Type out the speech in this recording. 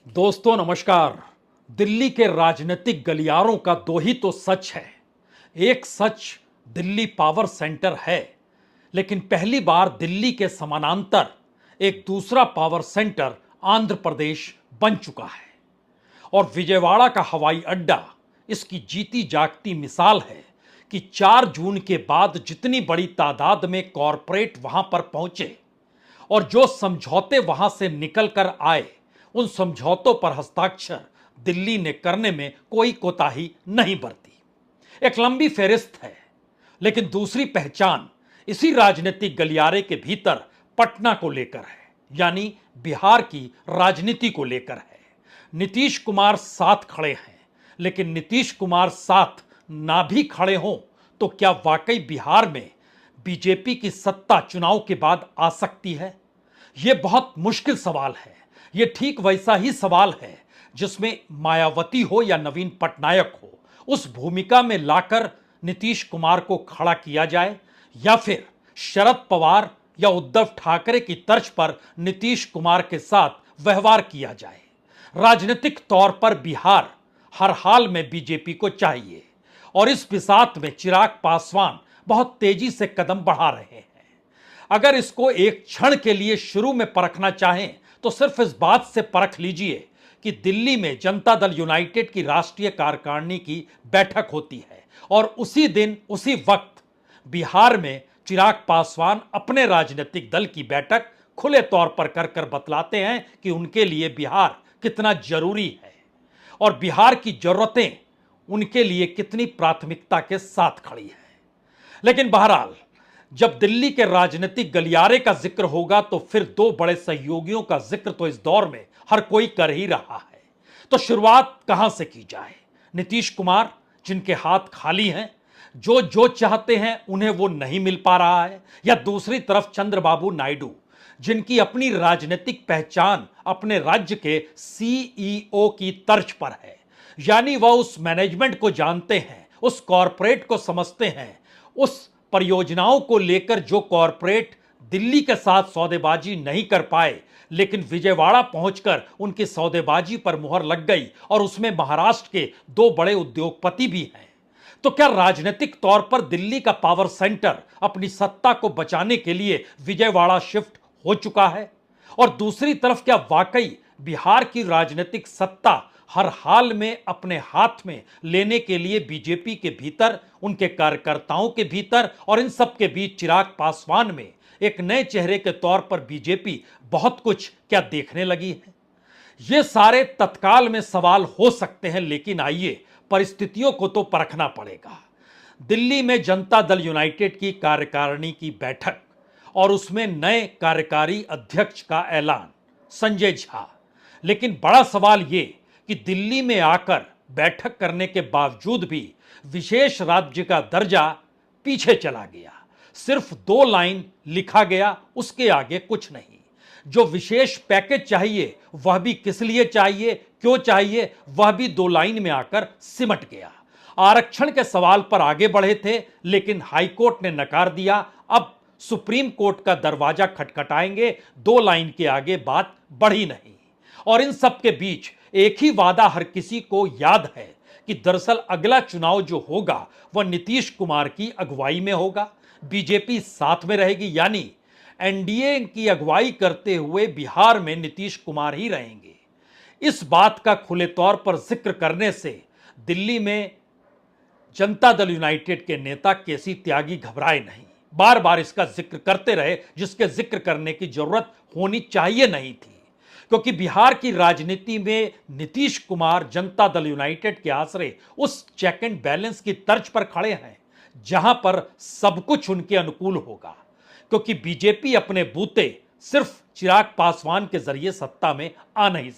दोस्तों नमस्कार। दिल्ली के राजनीतिक गलियारों का दो ही तो सच है। एक सच दिल्ली पावर सेंटर है, लेकिन पहली बार दिल्ली के समानांतर एक दूसरा पावर सेंटर आंध्र प्रदेश बन चुका है। और विजयवाड़ा का हवाई अड्डा इसकी जीती जागती मिसाल है कि 4 जून के बाद जितनी बड़ी तादाद में कॉरपोरेट वहां पर पहुंचे और जो समझौते वहां से निकल कर आए, उन समझौतों पर हस्ताक्षर दिल्ली ने करने में कोई कोताही नहीं बरती। एक लंबी फेहरिस्त है, लेकिन दूसरी पहचान इसी राजनीतिक गलियारे के भीतर पटना को लेकर है, यानी बिहार की राजनीति को लेकर है। नीतीश कुमार साथ खड़े हैं, लेकिन नीतीश कुमार साथ ना भी खड़े हों तो क्या वाकई बिहार में बीजेपी की सत्ता चुनाव के बाद आ सकती है? यह बहुत मुश्किल सवाल है। यह ठीक वैसा ही सवाल है जिसमें मायावती हो या नवीन पटनायक हो, उस भूमिका में लाकर नीतीश कुमार को खड़ा किया जाए, या फिर शरद पवार या उद्धव ठाकरे की तर्ज पर नीतीश कुमार के साथ व्यवहार किया जाए। राजनीतिक तौर पर बिहार हर हाल में बीजेपी को चाहिए और इस बिसात में चिराग पासवान बहुत तेजी से कदम बढ़ा रहे हैं। अगर इसको एक क्षण के लिए शुरू में परखना चाहें तो सिर्फ इस बात से परख लीजिए कि दिल्ली में जनता दल यूनाइटेड की राष्ट्रीय कार्यकारिणी की बैठक होती है और उसी दिन उसी वक्त बिहार में चिराग पासवान अपने राजनीतिक दल की बैठक खुले तौर पर कर कर बतलाते हैं कि उनके लिए बिहार कितना जरूरी है और बिहार की जरूरतें उनके लिए कितनी प्राथमिकता के साथ खड़ी है। लेकिन बहरहाल, जब दिल्ली के राजनीतिक गलियारे का जिक्र होगा तो फिर दो बड़े सहयोगियों का जिक्र तो इस दौर में हर कोई कर ही रहा है। तो शुरुआत कहां से की जाए? नीतीश कुमार, जिनके हाथ खाली हैं, जो चाहते हैं उन्हें वो नहीं मिल पा रहा है, या दूसरी तरफ चंद्रबाबू नायडू, जिनकी अपनी राजनीतिक पहचान अपने राज्य के सीईओ की तर्ज पर है, यानी वह उस मैनेजमेंट को जानते हैं, उस कॉरपोरेट को समझते हैं, उस परियोजनाओं को लेकर जो कॉरपोरेट दिल्ली के साथ सौदेबाजी नहीं कर पाए, लेकिन विजयवाड़ा पहुंचकर उनकी सौदेबाजी पर मुहर लग गई और उसमें महाराष्ट्र के 2 बड़े उद्योगपति भी हैं। तो क्या राजनीतिक तौर पर दिल्ली का पावर सेंटर अपनी सत्ता को बचाने के लिए विजयवाड़ा शिफ्ट हो चुका है? और दूसरी तरफ क्या वाकई बिहार की राजनीतिक सत्ता हर हाल में अपने हाथ में लेने के लिए बीजेपी के भीतर, उनके कार्यकर्ताओं के भीतर और इन सब के बीच चिराग पासवान में एक नए चेहरे के तौर पर बीजेपी बहुत कुछ क्या देखने लगी है? ये सारे तत्काल में सवाल हो सकते हैं, लेकिन आइए परिस्थितियों को तो परखना पड़ेगा। दिल्ली में जनता दल यूनाइटेड की कार्यकारिणी की बैठक और उसमें नए कार्यकारी अध्यक्ष का ऐलान, संजय झा। लेकिन बड़ा सवाल ये कि दिल्ली में आकर बैठक करने के बावजूद भी विशेष राज्य का दर्जा पीछे चला गया। सिर्फ 2 लाइन लिखा गया, उसके आगे कुछ नहीं। जो विशेष पैकेज चाहिए वह भी किस लिए चाहिए, क्यों चाहिए, वह भी 2 लाइन में आकर सिमट गया। आरक्षण के सवाल पर आगे बढ़े थे, लेकिन हाईकोर्ट ने नकार दिया। अब सुप्रीम कोर्ट का दरवाजा खटखटाएंगे, 2 लाइन के आगे बात बढ़ी नहीं। और इन सब के बीच एक ही वादा हर किसी को याद है कि दरअसल अगला चुनाव जो होगा वह नीतीश कुमार की अगुवाई में होगा, बीजेपी साथ में रहेगी, यानी एनडीए की अगुवाई करते हुए बिहार में नीतीश कुमार ही रहेंगे। इस बात का खुले तौर पर जिक्र करने से दिल्ली में जनता दल यूनाइटेड के नेता केसी त्यागी घबराए नहीं, बार बार इसका जिक्र करते रहे, जिसके जिक्र करने की जरूरत होनी चाहिए नहीं थी, क्योंकि बिहार की राजनीति में नीतीश कुमार जनता दल यूनाइटेड के आसरे उस चेक एंड बैलेंस की तर्ज पर खड़े हैं जहां पर सब कुछ उनके अनुकूल होगा, क्योंकि बीजेपी अपने बूते सिर्फ चिराग पासवान के जरिए सत्ता में आ नहीं सकती।